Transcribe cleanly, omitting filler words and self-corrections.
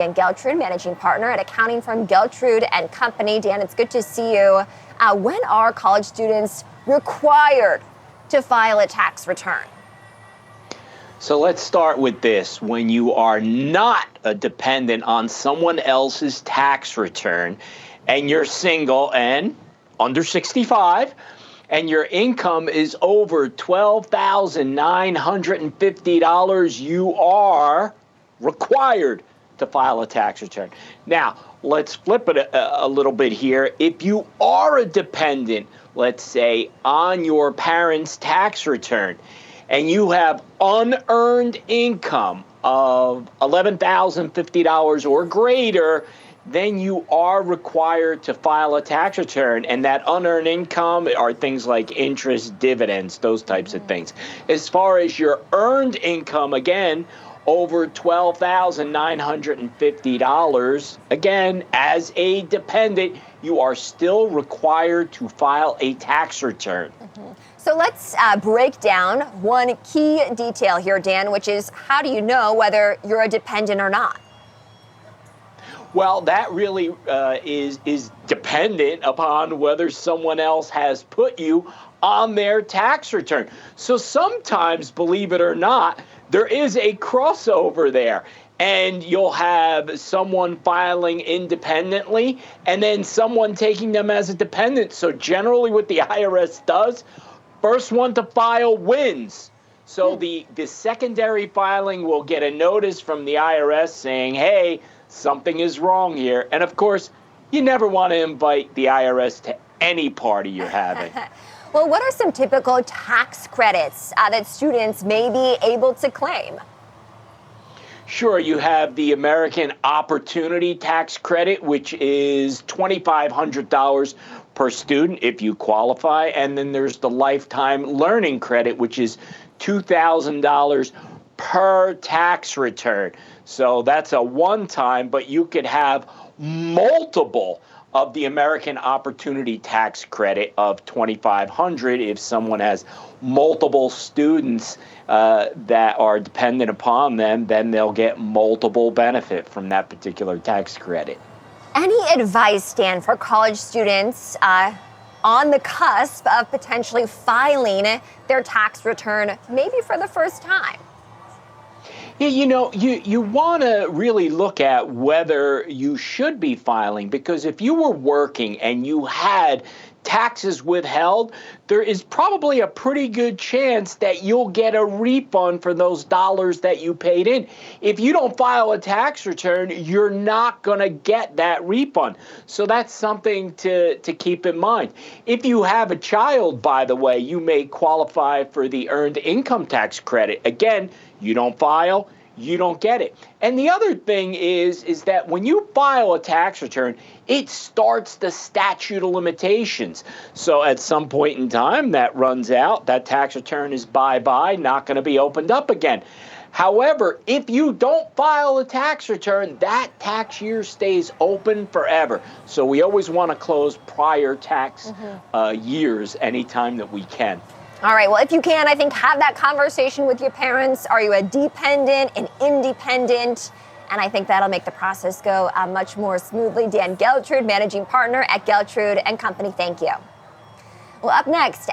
And Geltrude, managing partner at accounting firm Geltrude and Company. Dan, it's good to see you. When are college students required to file a tax return? So let's start with this. When you are not a dependent on someone else's tax return and you're single and under 65 and your income is over $12,950, you are required to file a tax return. Now, let's flip it a little bit here. If you are a dependent, let's say, on your parents' tax return, and you have unearned income of $11,050 or greater, then you are required to file a tax return. And that unearned income are things like interest, dividends, those types of things. As far as your earned income, again, over $12,950, again, as a dependent, you are still required to file a tax return. So let's break down one key detail here, Dan, which is how do you know whether you're a dependent or not? Well, that really is dependent upon whether someone else has put you on their tax return. So sometimes, believe it or not, there is a crossover there. And you'll have someone filing independently and then someone taking them as a dependent. So generally what the IRS does, first one to file wins. So the secondary filing will get a notice from the IRS saying, hey, something is wrong here. And of course, you never want to invite the IRS to any party you're having. Well, what are some typical tax credits that students may be able to claim? Sure, you have the American Opportunity Tax Credit, which is $2,500 per student if you qualify. And then there's the Lifetime Learning Credit, which is $2,000 per tax return. So that's a one-time, but you could have multiple of the American Opportunity Tax Credit of $2,500 if someone has multiple students that are dependent upon them, then they'll get multiple benefit from that particular tax credit. Any advice, Dan, for college students on the cusp of potentially filing their tax return, maybe for the first time? Yeah, you want to really look at whether you should be filing, because if you were working and you had taxes withheld, there is probably a pretty good chance that you'll get a refund for those dollars that you paid in. If you don't file a tax return, you're not going to get that refund. So that's something to keep in mind. If you have a child, by the way, you may qualify for the Earned Income Tax Credit. Again, you don't file, you don't get it. And the other thing is that when you file a tax return, it starts the statute of limitations. So at some point in time, that runs out. That tax return is bye-bye, not going to be opened up again. However, if you don't file a tax return, that tax year stays open forever. So we always want to close prior tax years anytime that we can. All right, well, if you can, I think have that conversation with your parents. Are you a dependent, an independent? And I think that'll make the process go much more smoothly. Dan Geltrude, managing partner at Geltrude and Company, thank you. Well, up next.